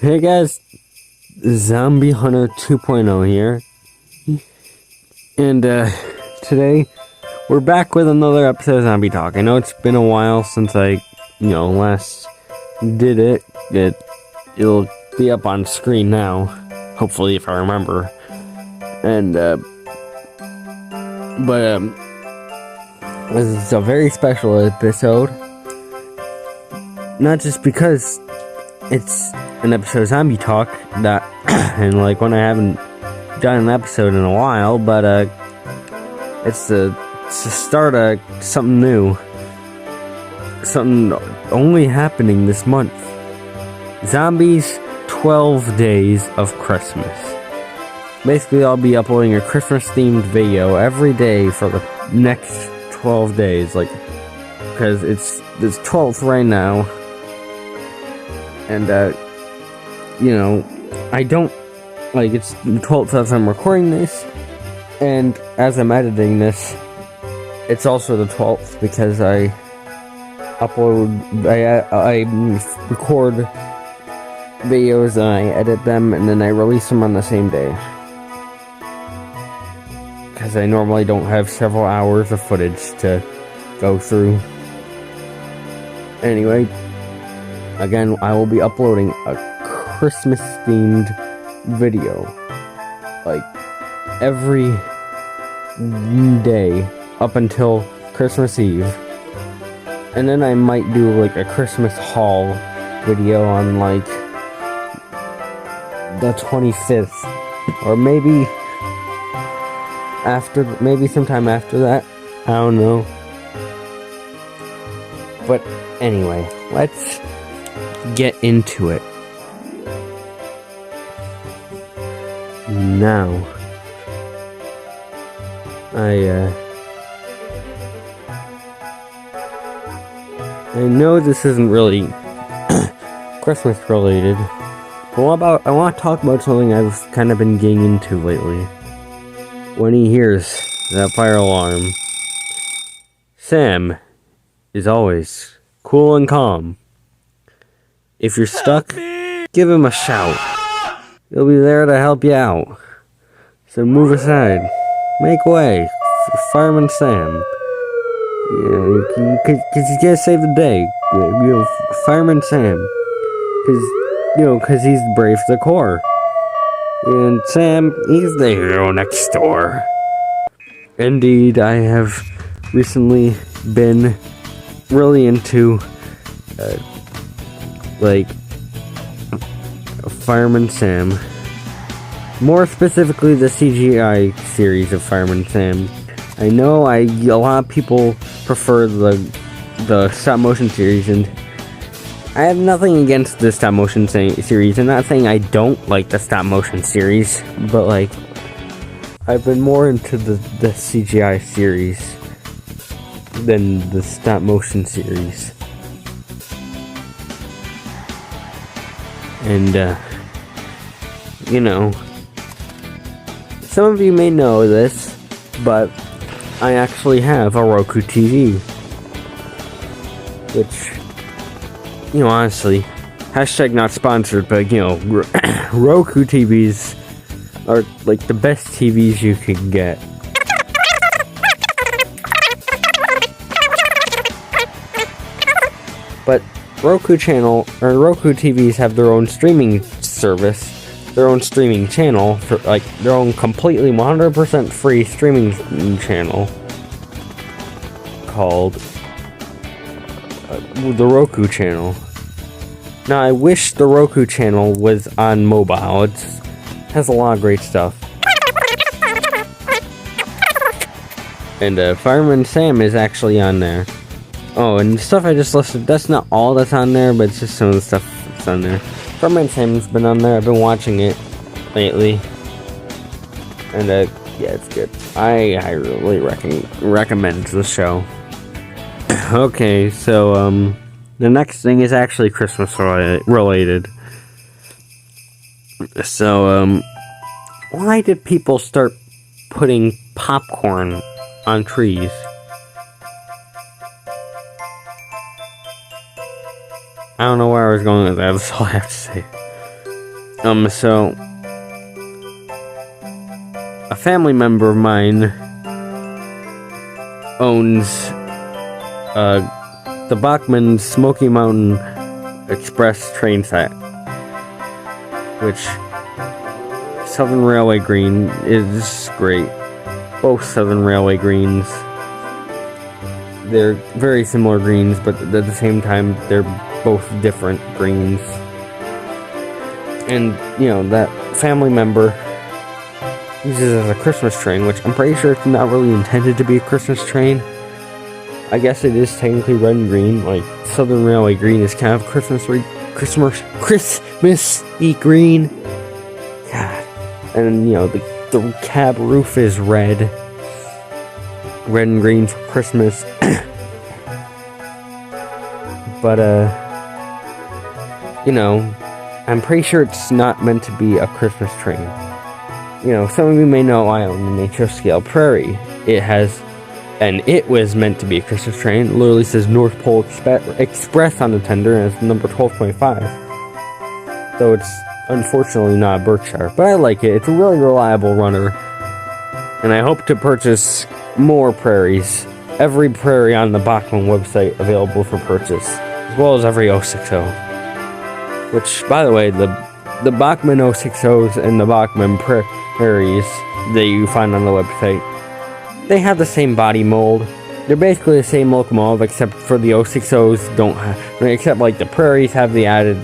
Hey guys, Zombie Hunter 2.0 here, and today we're back with another episode of Zombie Talk. I know it's been a while since I, last did it. It'll be up on screen now, hopefully if I remember. And this is a very special episode, not just because it's an episode of Zombie Talk that, and like when I haven't done an episode in a while, but it's to start something new, something only happening this month. Zombies 12 Days of Christmas. Basically, I'll be uploading a Christmas themed video every day for the next 12 days, because it's 12th right now. And, I don't, it's the 12th as I'm recording this, and as I'm editing this, it's also the 12th, because I record videos, and I edit them, and then I release them on the same day. Because I normally don't have several hours of footage to go through. Anyway, again, I will be uploading a Christmas-themed video, every day up until Christmas Eve. And then I might do, a Christmas haul video on, the 25th. Or maybe sometime after that. I don't know. But anyway, let's get into it. Now, I know this isn't really Christmas related, but I want to talk about something I've kind of been getting into lately. When he hears that fire alarm, Sam is always cool and calm. If you're stuck, give him a shout. He'll be there to help you out. So move aside. Make way for Fireman Sam. Because he's gonna save the day. Fireman Sam. Because he's brave to the core. And Sam, he's the hero next door. Indeed, I have recently been really into, Fireman Sam. More specifically, the CGI series of Fireman Sam. I know a lot of people prefer the stop motion series, and I have nothing against the stop motion series. I'm not saying I don't like the stop motion series, but I've been more into the CGI series than the stop motion series. And some of you may know this, but I actually have a Roku TV, which, honestly, hashtag not sponsored, but, Roku TVs are, the best TVs you can get. But Roku TVs have their own streaming service, their own streaming channel, for, their own completely 100% free streaming channel called the Roku channel. Now, I wish the Roku channel was on mobile. It has a lot of great stuff. And Fireman Sam is actually on there. Oh, and the stuff I just listed, that's not all that's on there, but it's just some of the stuff that's on there. Fireman Sam's been on there. I've been watching it lately. And, yeah, it's good. I really recommend the show. Okay, so, the next thing is actually Christmas related. So, why did people start putting popcorn on trees? I don't know where I was going with that, that's all I have to say. So a family member of mine owns the Bachman Smoky Mountain Express train set, which Southern Railway green is great. Both Southern Railway greens. They're very similar greens, but at the same time, they're both different greens. And, that family member uses it as a Christmas train, which I'm pretty sure it's not really intended to be a Christmas train. I guess it is technically red and green, like Southern Railway green is kind of Christmas-y green. God. And, the cab roof is red and green for Christmas. But, I'm pretty sure it's not meant to be a Christmas train. Some of you may know I own the Nature Scale Prairie. It was meant to be a Christmas train. It literally says North Pole Express on the tender, and it's number 12.5. Though it's unfortunately not a Berkshire. But I like it. It's a really reliable runner. And I hope to purchase more prairies. Every prairie on the Bachman website available for purchase. As well as every 060. Which, by the way, the Bachman 060s and the Bachman prairies that you find on the website, they have the same body mold. They're basically the same locomotive, except for the 060s don't have, except like the prairies have the added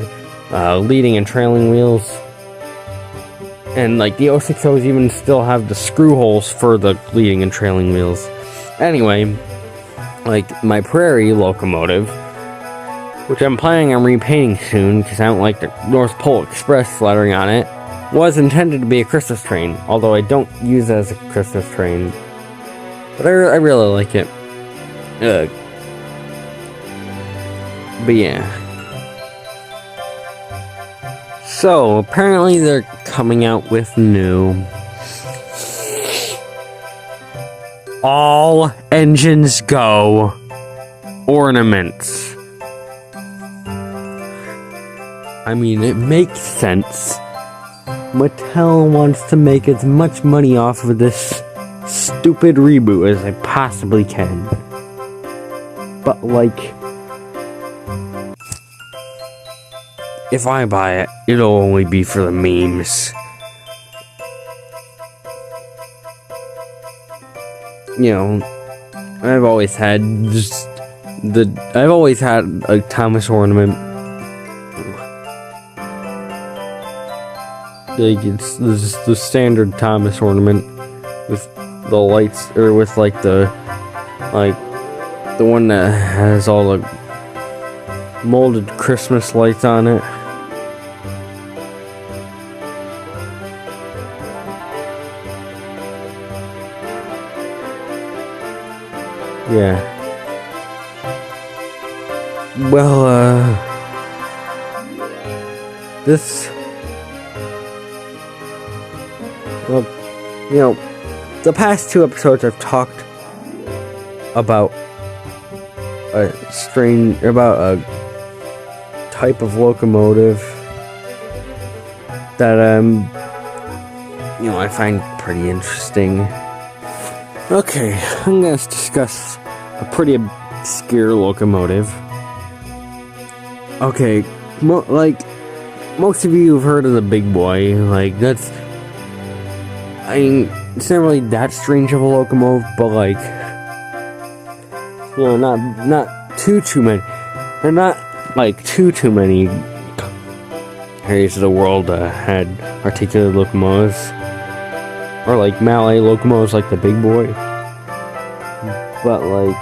leading and trailing wheels. And like the 060s even still have the screw holes for the leading and trailing wheels. Anyway, like my prairie locomotive, which I'm planning on repainting soon because I don't like the North Pole Express lettering on it, was intended to be a Christmas train, although I don't use it as a Christmas train. But I really like it. But yeah. So, apparently they're coming out with new all engines go ornaments. I mean, it makes sense. Mattel wants to make as much money off of this stupid reboot as I possibly can. But, like, if I buy it, it'll only be for the memes. I've always had a Thomas ornament. Like, it's just the standard Thomas ornament with the lights, or with like the one that has all the molded Christmas lights on it. Yeah. Well, the past 2 episodes I've talked about a type of locomotive that I find pretty interesting. Okay, I'm gonna discuss a pretty obscure locomotive. Okay, most of you have heard of the Big Boy. Like, it's not really that strange of a locomotive, but like, not too many. They're not like too many areas of the world had articulated locomotives, or like Malay locomotives like the Big Boy. But like,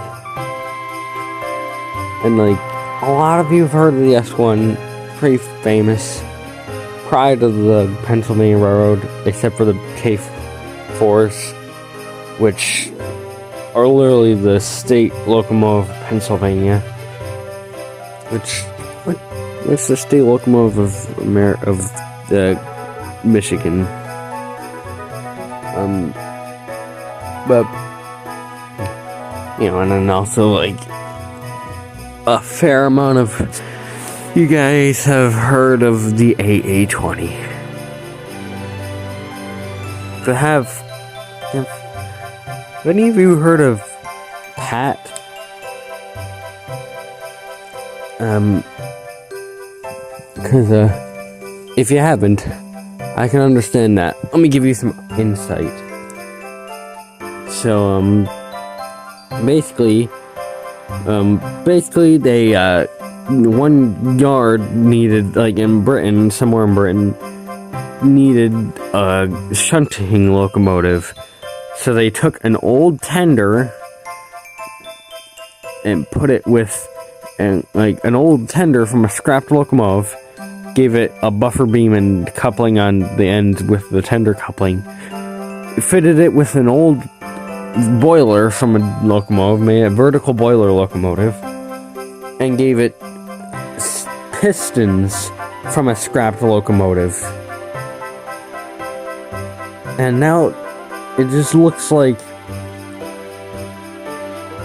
and like, a lot of you have heard of the S1, pretty famous, prior to the Pennsylvania Railroad, except for the K4s, which are literally the state locomotive of Pennsylvania. What's the state locomotive of Michigan? But and then also like a fair amount of you guys have heard of the AA-20. to have any of you heard of Pat? Because if you haven't, I can understand that. Let me give you some insight. So basically they one yard needed, like in Britain, somewhere in Britain, needed a shunting locomotive. So they took an old tender and put it with an old tender from a scrapped locomotive, gave it a buffer beam and coupling on the end with the tender coupling, fitted it with an old boiler from a locomotive, made a vertical boiler locomotive, and gave it pistons from a scrapped locomotive. And now it just looks like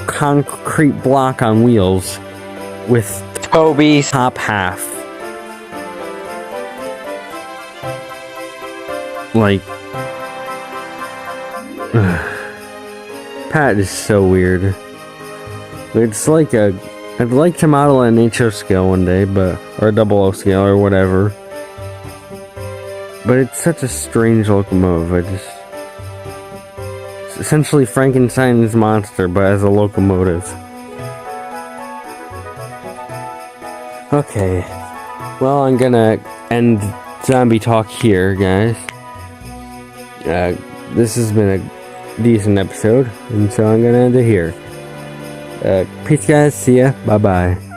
concrete block on wheels with Toby's top half. Like, Pat is so weird. It's like I'd like to model an HO scale one day, or a 00 scale or whatever. But it's such a strange locomotive. It's essentially Frankenstein's monster, but as a locomotive. Okay. Well, I'm gonna end zombie talk here, guys. This has been a decent episode, and so I'm gonna end it here. Peace, guys. See ya. Bye-bye.